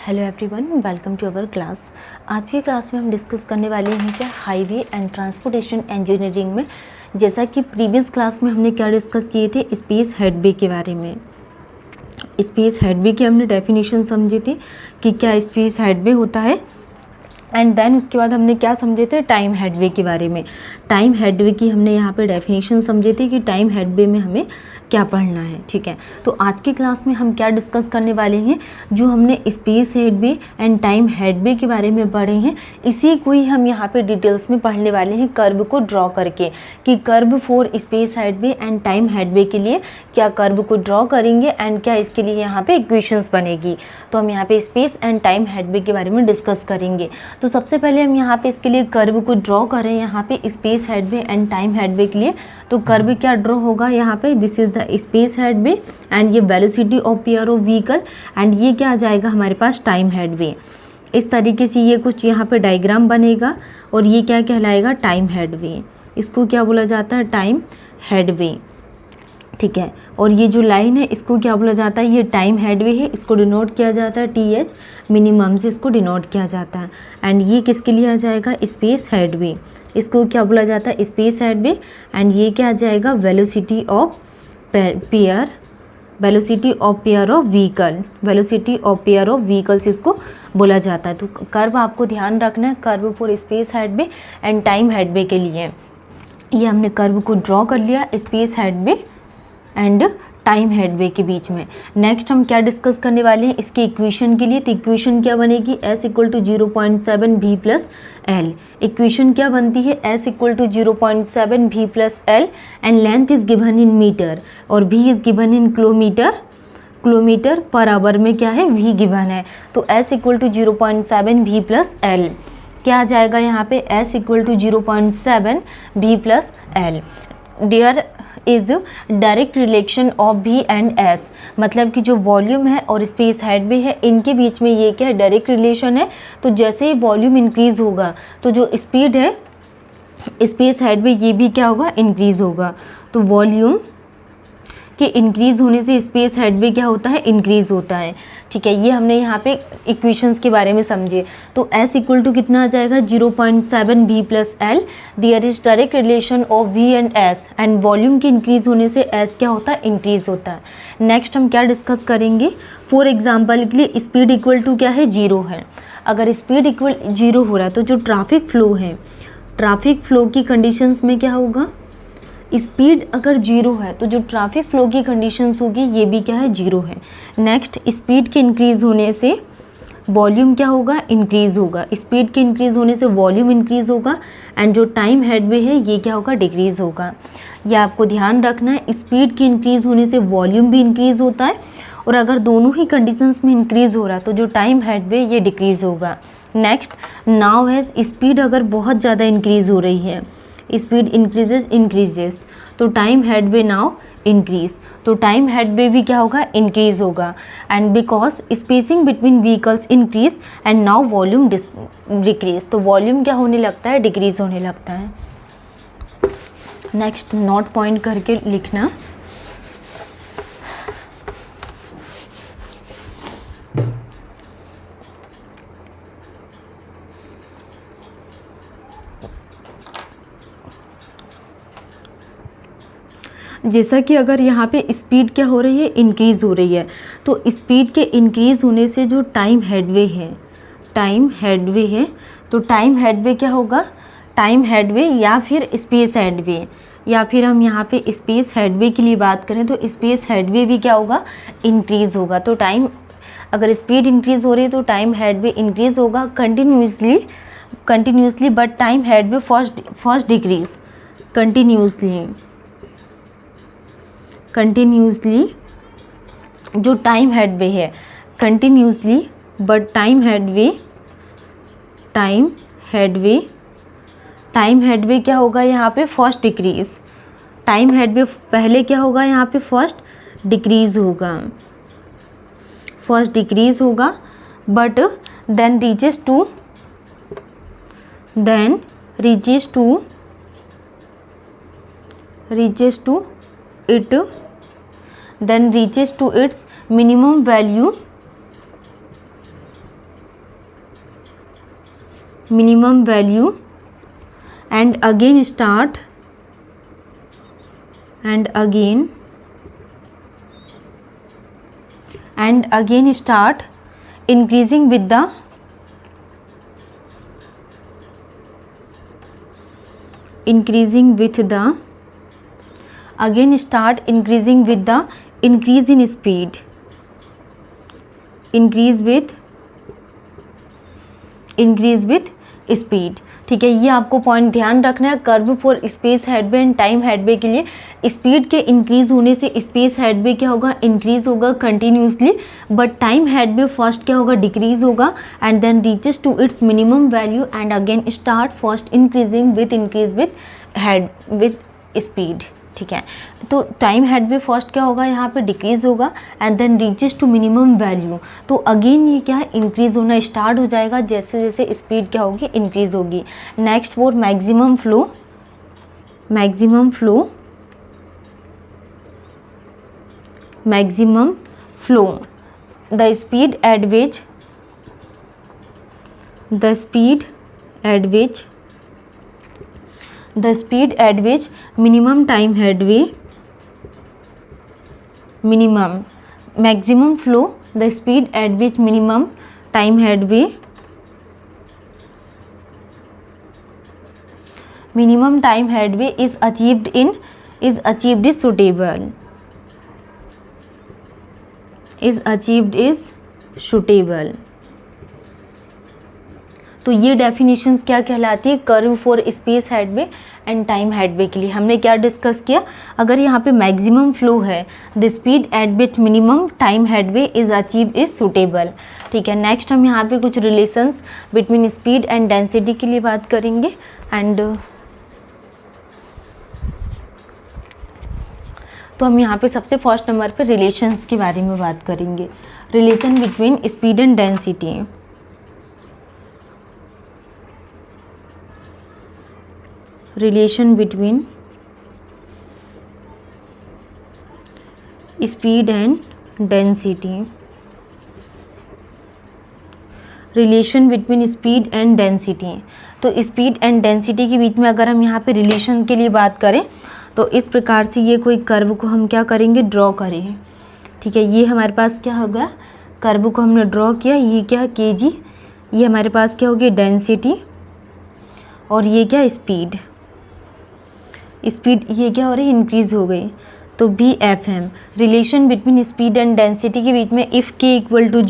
Hello everyone, welcome to our class. आज की class में हम डिस्कस करने वाले हैं क्या हाईवे एंड ट्रांसपोर्टेशन इंजीनियरिंग में, जैसा कि प्रीवियस क्लास में हमने क्या डिस्कस किए थे, स्पेस हेडवे के बारे में। स्पेस हेडवे की हमने डेफिनेशन समझी थी कि क्या स्पेस हेडवे होता है, एंड देन उसके बाद हमने क्या समझे थे, टाइम हेडवे के बारे में। टाइम हेडवे की हमने यहाँ पे डेफिनेशन समझी थी कि टाइम हेडवे में हमें क्या पढ़ना है। ठीक है, तो आज की क्लास में हम क्या डिस्कस करने वाले हैं, जो हमने space headway and time headway के बारे में पढ़े हैं, इसी को ही हम यहाँ पे डिटेल्स में पढ़ने वाले हैं, कर्व को ड्रॉ करके, कि curve for space headway and time headway के लिए क्या कर्व को ड्रॉ करेंगे एंड क्या इसके लिए यहाँ पे इक्वेशंस बनेगी। तो हम यहाँ पे स्पेस एंड टाइम हेडवे के बारे में डिस्कस करेंगे। तो सबसे पहले हम यहाँ पे इसके लिए कर्व को ड्रॉ करें, यहाँ पे space headway and time headway के लिए। तो कर्व क्या ड्रॉ होगा यहाँ पे, this is the space headway and ये velocity of pair of vehicle, and ये क्या आ जाएगा हमारे पास, टाइम हेडवे। इस तरीके से ये कुछ यहाँ पे डायग्राम बनेगा और ये क्या कहलाएगा, टाइम हेडवे। इसको क्या बोला जाता है, टाइम हेडवे। ठीक है, और ये जो लाइन है इसको क्या बोला जाता है, ये टाइम हेडवे है, इसको डिनोट किया जाता है TH मिनिमम से, इसको डिनोट किया जाता है। एंड ये किसके लिए आ जाएगा, स्पेस हेडवे, इसको क्या बोला जाता है, स्पेस हेडवे। एंड ये क्या आ जाएगा, velocity of pair, velocity of pair of vehicle, velocity of pair of vehicles इसको बोला जाता है। तो कर्व आपको ध्यान रखना है, curve for space headway and time headway के लिए। ये हमने कर्व को ड्रॉ कर लिया space headway and time headway के बीच में। नेक्स्ट हम क्या डिस्कस करने वाले हैं, इसके इक्वेशन के लिए। तो इक्वेशन क्या बनेगी, S = 0.7 v + L। इक्वेशन क्या बनती है, S = 0.7 v + L and length is given in metre और v is given in kilometre per hour में क्या है, v गिवन है। तो S = 0.7 v + L क्या आ जाएगा यहाँ पे, S = 0.7 v + L। There is direct relation of V and S, मतलब कि जो वॉल्यूम है और स्पेस हेडवे है, इनके बीच में ये क्या है, डायरेक्ट रिलेशन है। तो जैसे ही वॉल्यूम इंक्रीज होगा तो जो स्पीड है स्पेस हेडवे ये भी क्या होगा, इंक्रीज होगा। तो वॉल्यूम के इंक्रीज होने से स्पेस हेडवे क्या होता है, इंक्रीज होता है। ठीक है, ये हमने यहाँ पे इक्वेशंस के बारे में समझे। तो S = कितना आ जाएगा, 0.7 v + L। There is direct relation of V and S, and volume के इंक्रीज होने से S क्या होता है, इंक्रीज होता है। नेक्स्ट हम क्या डिस्कस करेंगे, फॉर एग्जाम्पल के लिए स्पीड इक्वल टू क्या है, 0 है। अगर स्पीड इक्वल 0 हो रहा है तो जो ट्रैफिक फ्लो है, ट्रैफिक फ्लो की कंडीशंस में क्या होगा, स्पीड अगर 0 है तो जो ट्रैफिक फ्लो की कंडीशंस होगी ये भी क्या है, 0 है। नेक्स्ट स्पीड के इंक्रीज होने से वॉल्यूम क्या होगा, इंक्रीज होगा। स्पीड के इंक्रीज होने से वॉल्यूम इंक्रीज होगा एंड जो टाइम हेडवे है ये क्या होगा, डिक्रीज होगा। ये आपको ध्यान रखना है, स्पीड के इंक्रीज होने से वॉल्यूम भी इंक्रीज होता है, और अगर दोनों ही कंडीशंस में इंक्रीज हो रहा है तो जो टाइम हेडवे ये डिक्रीज होगा। नेक्स्ट, नाउ हैज स्पीड अगर बहुत ज़्यादा इंक्रीज हो रही है, स्पीड इंक्रीजेस तो टाइम हेडवे नाउ इंक्रीज, तो टाइम हेडवे भी क्या होगा, इंक्रीज होगा। And because spacing between vehicles increase and now volume decrease, तो वॉल्यूम क्या होने लगता है, डिक्रीज होने लगता है। नेक्स्ट नोट पॉइंट करके लिखना। जैसा कि अगर यहाँ पे स्पीड क्या हो रही है, इंक्रीज़ हो रही है, तो स्पीड के इंक्रीज़ होने से जो टाइम हेडवे है, तो टाइम हेडवे क्या होगा, टाइम हेडवे या फिर स्पेस हेडवे, या फिर हम यहाँ पे स्पेस हेडवे के लिए बात करें तो स्पेस हेडवे भी क्या होगा, इंक्रीज़ होगा। तो टाइम, अगर स्पीड इंक्रीज़ हो रही है तो टाइम हेडवे इंक्रीज़ होगा continuously, but time headway first decrease continuously जो टाइम हेडवे है, कंटिन्यूसली, बट टाइम हेडवे क्या होगा यहाँ पे, फर्स्ट डिक्रीज। टाइम हेडवे पहले क्या होगा यहाँ पे, फर्स्ट डिक्रीज होगा, but then reaches to its minimum value minimum value and again start increasing with the increase in speed, increase with speed. ठीक है, ये आपको पॉइंट ध्यान रखना है। Curve for space headway and time headway के लिए स्पीड के इंक्रीज होने से स्पेस हेडवे क्या होगा, इंक्रीज होगा continuously, but time headway first क्या होगा, डिक्रीज होगा and then reaches to its minimum value and again start first increasing with speed. ठीक है, तो टाइम हेडवे फर्स्ट क्या होगा, यहाँ पे डिक्रीज होगा and then reaches to minimum value, तो अगेन ये क्या है, इंक्रीज होना स्टार्ट हो जाएगा जैसे जैसे स्पीड क्या होगी, इंक्रीज होगी। Next for maximum flow the speed eight which minimum time headway maximum flow, the speed at which minimum time headway is achieved is suitable। तो ये डेफिनेशंस क्या कहलाती है, curve for space headway and time headway के लिए हमने क्या discuss किया। अगर यहाँ पे मैक्सिमम फ्लो है, the speed eight which minimum time headway is achieve is suitable. ठीक है, नेक्स्ट हम यहाँ पे कुछ relations between speed and density के लिए बात करेंगे एंड तो हम यहाँ पे सबसे फर्स्ट नंबर पे रिलेशंस के बारे में बात करेंगे। Relation between speed and density. Relation between speed and density. Relation between speed and density. तो स्पीड एंड डेंसिटी के बीच में अगर हम यहाँ पे रिलेशन के लिए बात करें तो इस प्रकार से ये कोई कर्व को हम क्या करेंगे, ड्रॉ करें। ठीक है, ये हमारे पास क्या होगा, कर्व को हमने ड्रॉ किया, ये क्या kg, ये हमारे पास क्या होगी डेंसिटी और ये क्या स्पीड ये क्या हो रही है, इंक्रीज हो गई, तो BFM। Relation between speed and density के बीच में if k equal to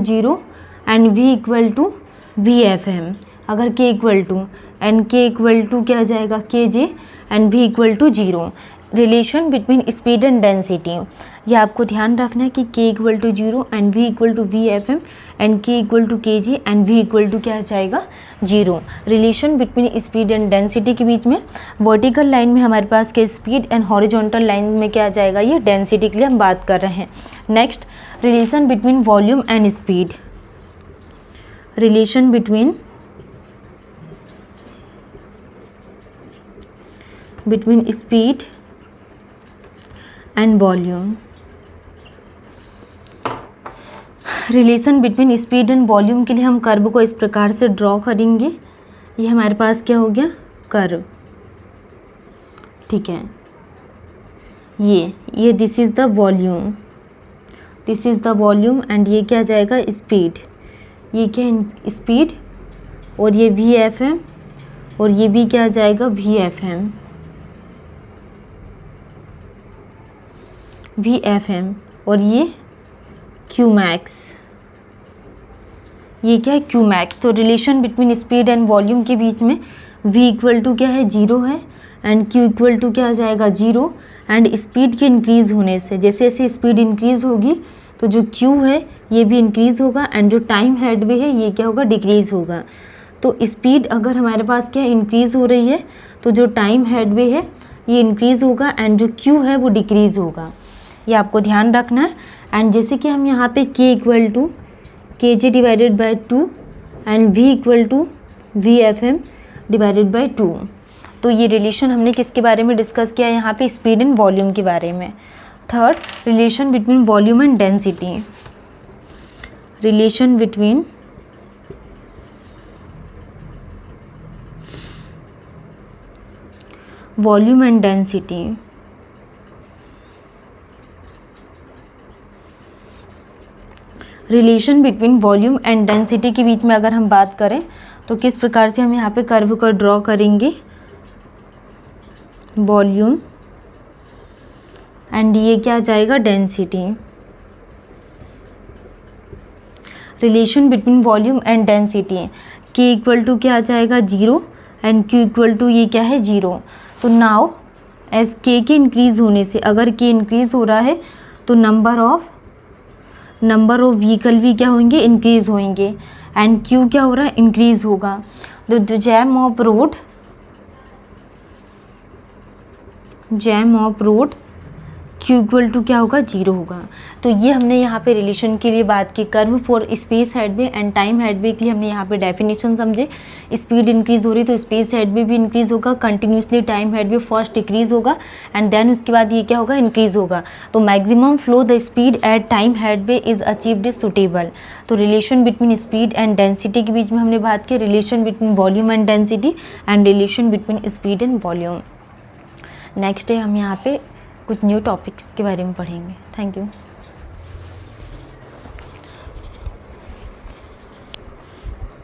zero and V equal to BFM। अगर k इक्वल टू क्या आ जाएगा kj and V equal to zero. Relation between speed and density, ये आपको ध्यान रखना है कि k equal to zero and V equal to BFM and k equal to kg and V equal to क्या आ जाएगा, zero. Relation between speed and density के बीच में वर्टिकल लाइन में हमारे पास क्या स्पीड एंड हॉरिजॉन्टल लाइन में क्या आ जाएगा, ये डेंसिटी के लिए हम बात कर रहे हैं। Next, relation between volume and speed. Relation between speed and volume. Relation between speed and volume के लिए हम कर्व को इस प्रकार से ड्रॉ करेंगे। ये हमारे पास क्या हो गया, कर्व। ठीक है, ये this is the volume and ये क्या जाएगा, स्पीड। ये क्या है, स्पीड और ये VFM और ये भी क्या जाएगा, VFM और ये Qmax। ये क्या है, Qmax। तो relation between speed and volume के बीच में V इक्वल टू क्या है, जीरो है एंड Q इक्वल टू क्या आ जाएगा, जीरो। एंड स्पीड के इंक्रीज़ होने से जैसे जैसे स्पीड इंक्रीज़ होगी तो जो Q है ये भी इंक्रीज़ होगा एंड जो टाइम हेडवे है ये क्या होगा, डिक्रीज़ होगा। तो स्पीड अगर हमारे पास क्या इंक्रीज़ हो रही है तो जो टाइम हेडवे है ये इंक्रीज़ होगा एंड जो Q है वो डिक्रीज़ होगा, ये आपको ध्यान रखना है। एंड जैसे कि हम यहाँ पे k equal to kg divided by 2 and V equal to VFM divided by 2, तो ये रिलेशन हमने किसके बारे में डिस्कस किया, यहाँ पे स्पीड एंड वॉल्यूम के बारे में। Third, relation between volume and density. Relation between volume and density. Relation between volume and density के बीच में अगर हम बात करें तो किस प्रकार से हम यहाँ पे कर्व को ड्रॉ करेंगे, वॉल्यूम एंड ये क्या आ जाएगा, density. Relation between volume and density, के इक्वल टू क्या आ जाएगा, 0 एंड क्यू इक्वल टू ये क्या है, 0। तो नाउ एज के इंक्रीज होने से, अगर के इंक्रीज हो रहा है तो नंबर ऑफ व्हीकल भी क्या होंगे, इंक्रीज होंगे, एंड क्यू क्या हो रहा है, इंक्रीज होगा। तो jam of road q equal to क्या होगा, 0 होगा। तो ये हमने यहाँ पे रिलेशन के लिए बात की। Curve for space headway and time headway के लिए हमने यहाँ पे डेफिनेशन समझे। स्पीड इंक्रीज हो रही तो स्पेस हेडवे भी इंक्रीज होगा, continuously time headway first decrease होगा एंड देन उसके बाद ये क्या होगा, इंक्रीज होगा। तो maximum flow the speed at time headway is achieved is suitable. तो relation between speed and density के बीच में हमने बात की, relation between volume and density and relation between speed and volume. Next day हम यहाँ पे कुछ न्यू टॉपिक्स के बारे में पढ़ेंगे। Thank you.